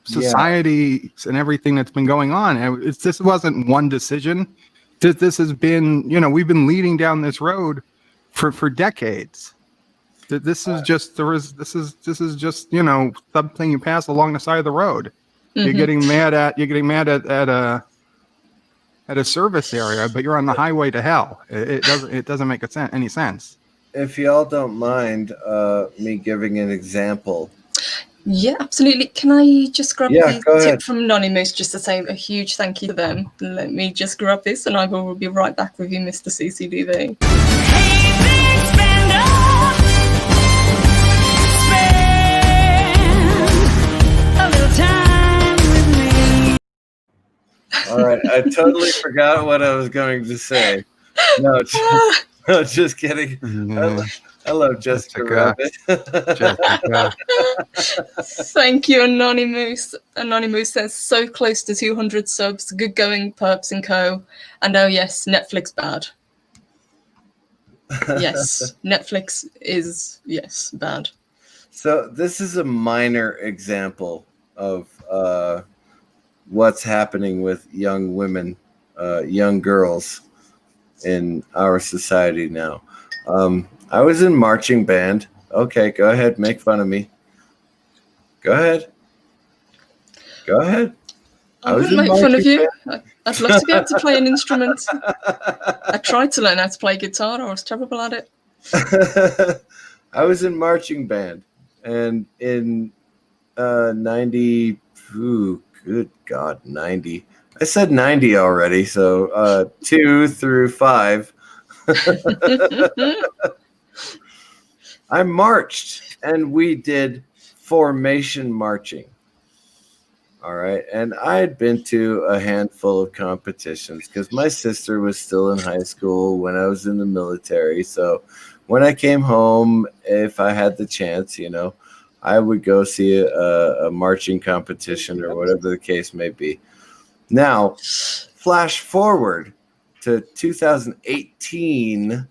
society and everything that's been going on? And this wasn't one decision. This has been, we've been leading down this road for decades. This is just something you pass along the side of the road. Mm-hmm. You're getting mad at a service area, but you're on the highway to hell. It doesn't make any sense. If y'all don't mind me giving an example. Yeah, absolutely. Can I just grab the tip from Anonymous just to say a huge thank you to them? Let me just grab this, and I will be right back with you, Mr. CCDV. All right, I totally forgot what I was going to say. No, just kidding. Hello, Jessica. Jessica. Thank you, Anonymous. Anonymous says, so close to 200 subs. Good going, Perps and Co. And oh yes, Netflix bad. Yes, Netflix is, bad. So this is a minor example of what's happening with young women, young girls in our society now. I was in marching band. Okay, go ahead, make fun of me. Go ahead. I wouldn't make fun of you. I'd love to be able to play an instrument. I tried to learn how to play guitar. I was terrible at it. I was in marching band, and in 90, good God, 90. I said 90 already, so 2 through 5. I marched, and we did formation marching. All right. And I had been to a handful of competitions because my sister was still in high school when I was in the military. So when I came home, if I had the chance, I would go see a marching competition or whatever the case may be. Now, flash forward to 2018.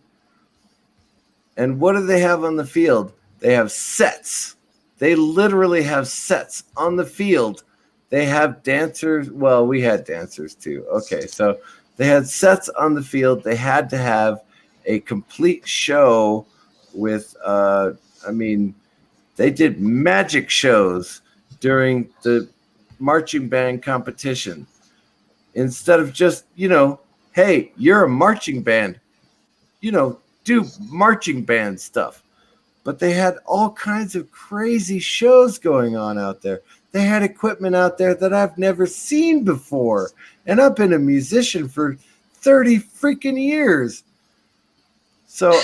And what do they have on the field? They have sets. They literally have sets on the field. They have dancers. Well, we had dancers too. Okay, so they had sets on the field. They had to have a complete show with, they did magic shows during the marching band competition. Instead of just, hey, you're a marching band, do marching band stuff. But they had all kinds of crazy shows going on out there. They had equipment out there that I've never seen before. And I've been a musician for 30 freaking years. So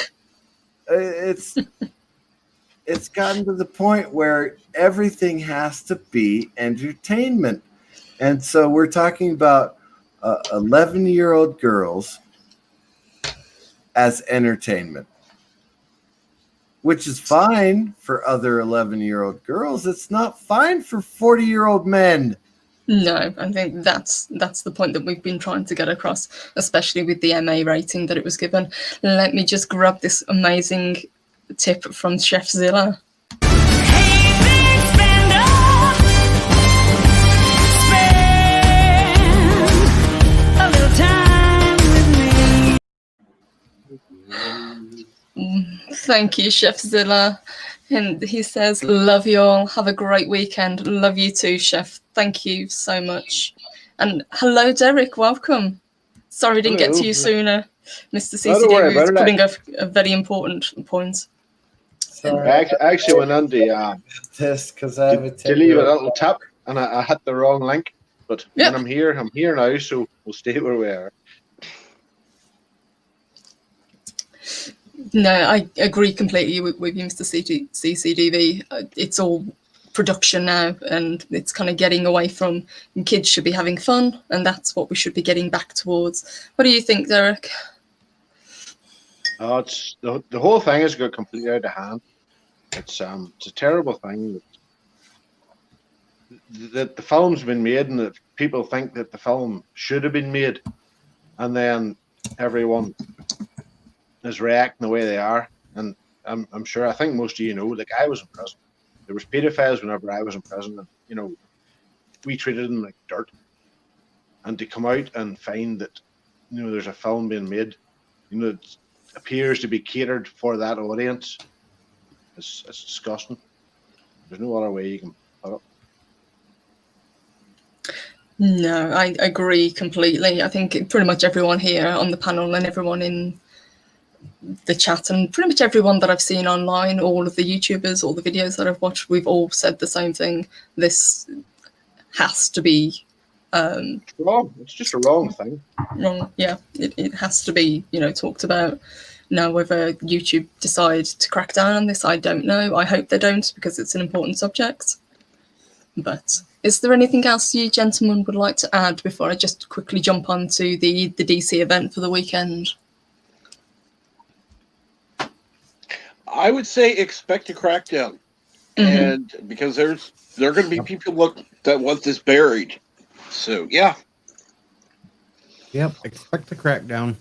it's gotten to the point where everything has to be entertainment. And so we're talking about 11-year-old girls as entertainment, which is fine for other 11-year-old girls. It's not fine for 40-year-old men. No, I think that's the point that we've been trying to get across, especially with the MA rating that it was given. Let me just grab this amazing tip from Chef Zilla. Thank you, Chef Zilla. And he says, love you all. Have a great weekend. Love you too, Chef. Thank you so much. And hello, Derek. Welcome. Sorry we didn't get to you sooner. Mr. CCD was putting a very important point. Sorry. I actually went on the Test because I have a delete a little tap and I hit the wrong link. But when I'm here now, so we'll stay where we are. No, I agree completely with you, Mr. CCDV. It's all production now, and it's kind of getting away from kids should be having fun, and that's what we should be getting back towards. What do you think, Derek? Oh, it's the whole thing has got completely out of hand. It's a terrible thing that the film's been made, and that people think that the film should have been made, and then everyone is reacting the way they are. And I'm sure, I think most of you know, like, I was in prison. There was pedophiles whenever I was in prison, and you know, we treated them like dirt. And to come out and find that, you know, there's a film being made, you know, it appears to be catered for that audience, it's disgusting. There's no other way you can put it. No, I agree completely. I think pretty much everyone here on the panel and everyone in the chat and pretty much everyone that I've seen online, all of the YouTubers, all the videos that I've watched, we've all said the same thing. This has to be wrong. It's just a wrong thing. Wrong. Yeah, it has to be, you know, talked about. Now, whether YouTube decide to crack down on this, I don't know. I hope they don't, because it's an important subject. But is there anything else you gentlemen would like to add before I just quickly jump on to the DC event for the weekend? I would say expect a crackdown, and because there are going to be people that want this buried. So yeah. Yep, expect a crackdown.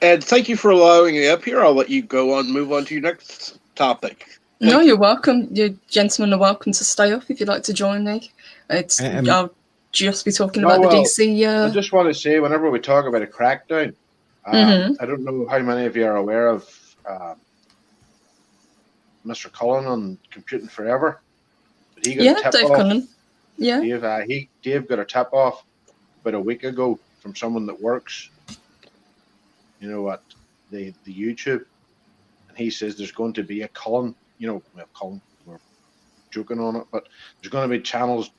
And thank you for allowing me up here. I'll let you go on, move on to your next topic. No, you're welcome. You gentlemen are welcome to stay up if you'd like to join me. I'll just be talking about the DC. I just want to say, whenever we talk about a crackdown, I don't know how many of you are aware of Mr. Cullen on Computing Forever. But he got a tip Dave off. Cullen. Yeah. Dave got a tip off about a week ago from someone that works, you know, at the YouTube, and he says there's going to be a Cullen. You know, well, Cullen, we're joking on it, but there's going to be channels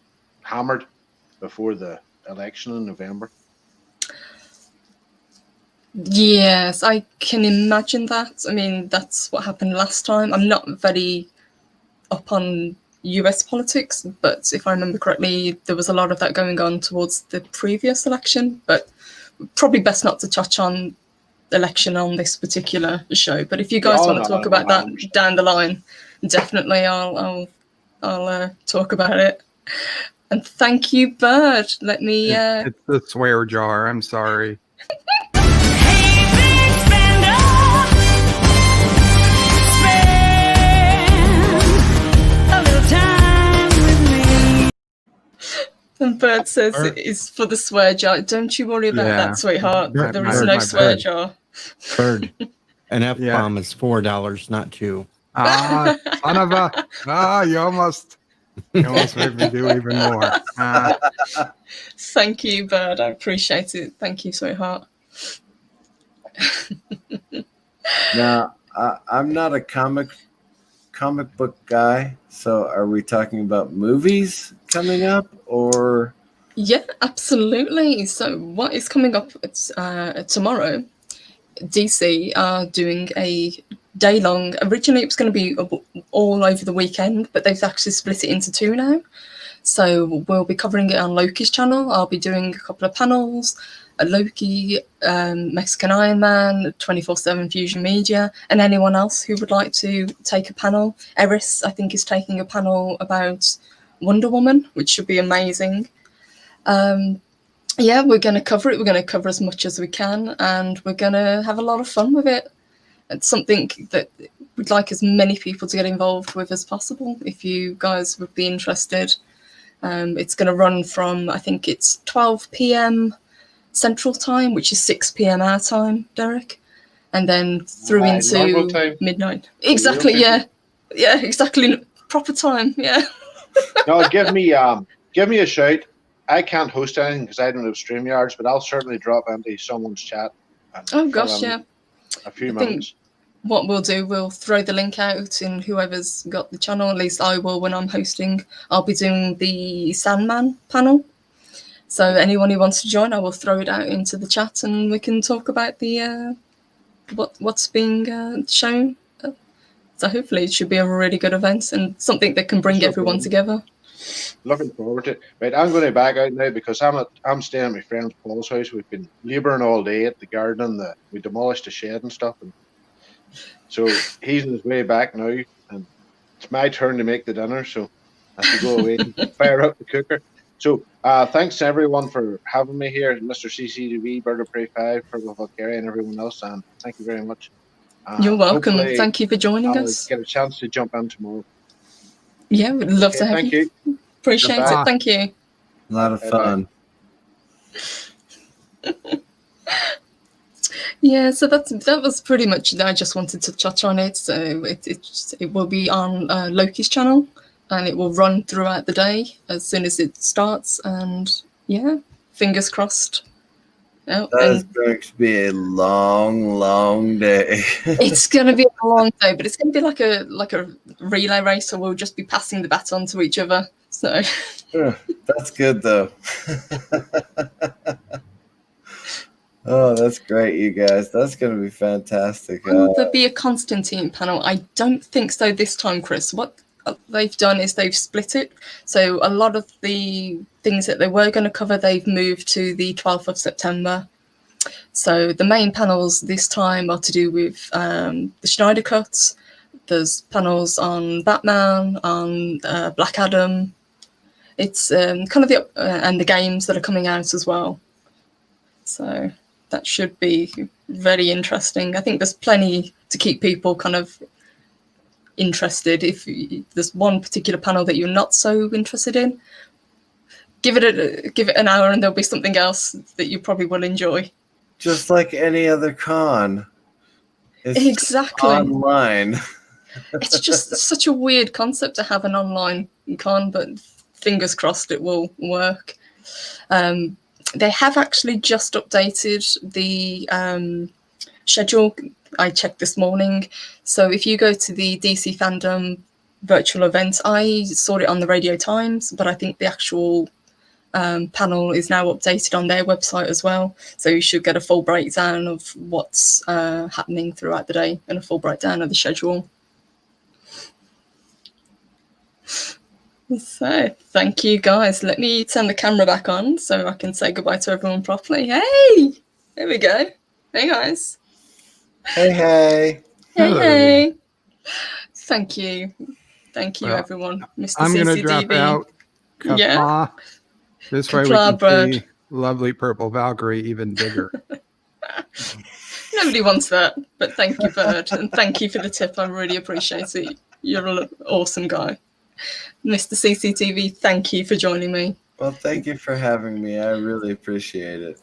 hammered before the election in November. Yes, I can imagine that. I mean, that's what happened last time. I'm not very up on US politics, but if I remember correctly, there was a lot of that going on towards the previous election, but probably best not to touch on election on this particular show. But if you guys want to talk about that down the line, definitely I'll talk about it. And thank you, Bird. Let me It's the swear jar. I'm sorry. And Bird says it is for the swear jar. Don't you worry about that, sweetheart. There is no swear jar. Bird. An F-bomb is $4, not $2. Son of a... you almost made me do even more. Thank you, Bird. I appreciate it. Thank you, sweetheart. Now, I'm not a comic book guy, so are we talking about movies coming up, or Yeah, absolutely. So what is coming up tomorrow? DC are doing a day long. Originally, it was going to be all over the weekend, but they've actually split it into two now. So we'll be covering it on Loki's channel. I'll be doing a couple of panels. Loki, Mexican Iron Man, 24/7 Fusion Media, and anyone else who would like to take a panel. Eris, I think, is taking a panel about Wonder Woman, which should be amazing. Yeah, we're going to cover it. We're going to cover as much as we can, and we're going to have a lot of fun with it. It's something that we'd like as many people to get involved with as possible. If you guys would be interested, it's going to run from, I think it's 12 p.m. Central Time, which is 6 p.m. our time, Derek, and then through into midnight. Exactly, yeah. Yeah, exactly. Proper time, yeah. No, give me a shout. I can't host anything because I don't have StreamYards, but I'll certainly drop into someone's chat. Oh gosh, yeah. A few minutes. What we'll do, we'll throw the link out in whoever's got the channel. At least I will when I'm hosting. I'll be doing the Sandman panel. So anyone who wants to join, I will throw it out into the chat and we can talk about the what's being shown. So hopefully it should be a really good event and something that can bring everyone together. Looking forward to it. Right, I'm going to back out now because I'm staying at my friend Paul's house. We've been labouring all day at the garden. We demolished the shed and stuff, and so he's on his way back now. And it's my turn to make the dinner, so I have to go away and fire up the cooker. So thanks to everyone for having me here, Mr. CCTV, Bird of Prey 5, Purple Valkyrie, and everyone else. And thank you very much. You're welcome. Thank you for joining us. Get a chance to jump in tomorrow. Yeah, we'd love to have thank you. Appreciate it. Thank you. A lot of fun. Yeah, so that was pretty much. I just wanted to touch on it. So it will be on Loki's channel, and it will run throughout the day as soon as it starts. And yeah, fingers crossed. Oh, That's going to be a long, long day. It's going to be a long day, but it's going to be like a relay race, so we'll just be passing the baton to each other. So that's good, though. Oh, that's great, you guys. That's going to be fantastic. Will there be a Constantine panel? I don't think so this time, Chris. What they've done is they've split it. So a lot of the things that they were going to cover, they've moved to the 12th of September. So the main panels this time are to do with the Schneider Cuts. There's panels on Batman, on Black Adam. It's kind of and the games that are coming out as well. So that should be very interesting. I think there's plenty to keep people kind of interested. If there's one particular panel that you're not so interested in, give it an hour and there'll be something else that you probably will enjoy. Just like any other con. It's exactly online. It's just such a weird concept to have an online con, but fingers crossed it will work. They have actually just updated the schedule. I checked this morning. So if you go to the DC Fandome virtual event, I saw it on the Radio Times, but I think the actual panel is now updated on their website as well. So you should get a full breakdown of what's happening throughout the day and a full breakdown of the schedule. So thank you, guys. Let me turn the camera back on so I can say goodbye to everyone properly. Hey, there we go. Hey, guys. Hey. Hey. Thank you, well, everyone. Mr. I'm going to CCTV. drop out. Kapla. Yeah. This way Kapla, we can bird. see lovely Purple Valkyrie even bigger. Nobody wants that, but thank you, Bird, and thank you for the tip. I really appreciate it. You're an awesome guy. Mr. CCTV, thank you for joining me. Well, thank you for having me. I really appreciate it.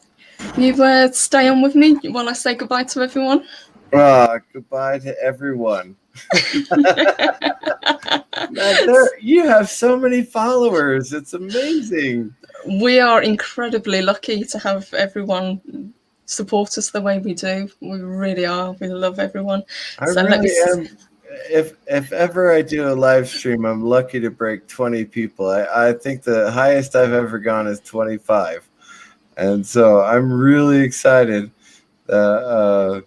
You stay on with me while I say goodbye to everyone. Goodbye to everyone. You have so many followers. It's amazing. We are incredibly lucky to have everyone support us the way we do. We really are. We love everyone. I really am if ever I do a live stream, I'm lucky to break 20 people. I think the highest I've ever gone is 25, and so I'm really excited that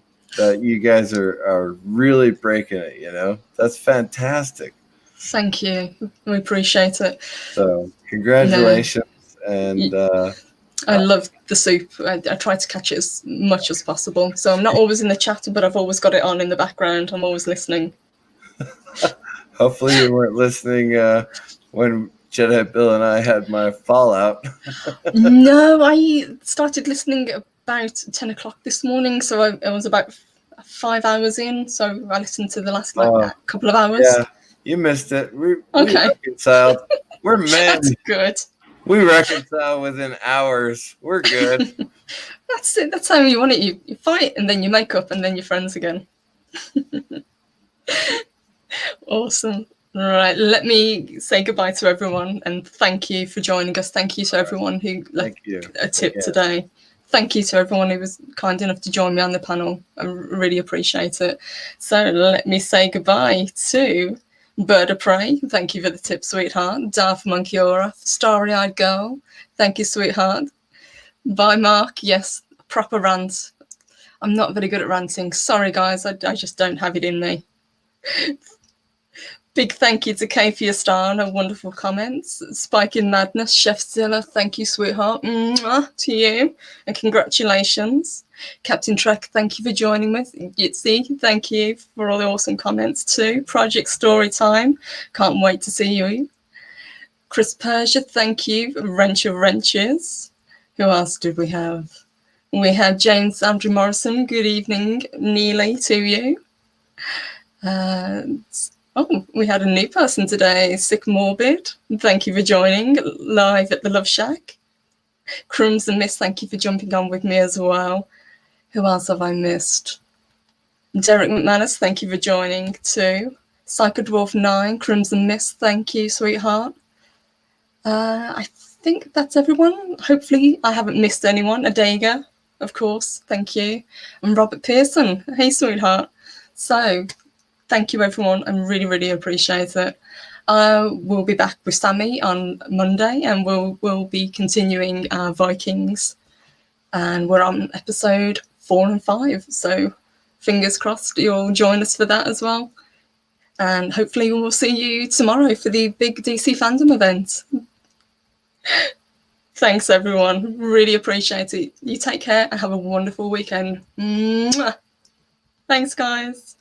you guys are really breaking it. You know, that's fantastic. Thank you. We appreciate it. So congratulations, and I love the soup. I try to catch it as much as possible. So I'm not always in the chat, but I've always got it on in the background. I'm always listening. hopefully you weren't listening when Jedi Bill and I had my fallout. No, I started listening about 10 o'clock this morning, so I was about 5 hours in, so I listened to the last couple of hours. Yeah, you missed it. We reconciled. We're men. That's good. We reconcile within hours. We're good. That's it. That's how you want it. You fight, and then you make up, and then you're friends again. Awesome. All right, let me say goodbye to everyone, and thank you for joining us. Thank you to everyone who left a tip today. Thank you to everyone who was kind enough to join me on the panel. I really appreciate it. So let me say goodbye to Bird of Prey. Thank you for the tip, sweetheart. Darth Monkey Aura, Starry-Eyed Girl. Thank you, sweetheart. Bye, Mark. Yes, proper rant. I'm not very good at ranting. Sorry, guys. I just don't have it in me. Big thank you to Kay for your star and her wonderful comments. Spike in Madness, Chef Zilla, thank you, sweetheart. Mwah, to you, and congratulations. Captain Trek, thank you for joining me. Yitzi, thank you for all the awesome comments too. Project Storytime, can't wait to see you. Chris Persia, thank you. Wrench of Wrenches. Who else did we have? We had James Andrew Morrison, good evening. Neely, to you. Oh, we had a new person today, Sick Morbid. Thank you for joining live at the Love Shack. Crumbs and Miss, thank you for jumping on with me as well. Who else have I missed? Derek McManus, thank you for joining too. Psycho Dwarf 9, Crumbs and Miss, thank you, sweetheart. I think that's everyone. Hopefully I haven't missed anyone. Adega, of course, thank you. And Robert Pearson, hey, sweetheart. So, thank you, everyone. I really, really appreciate it. We'll be back with Sammy on Monday, and we'll be continuing our Vikings. And we're on episode 4 and 5. So fingers crossed you'll join us for that as well. And hopefully we'll see you tomorrow for the big DC Fandome event. Thanks, everyone. Really appreciate it. You take care and have a wonderful weekend. Mwah. Thanks, guys.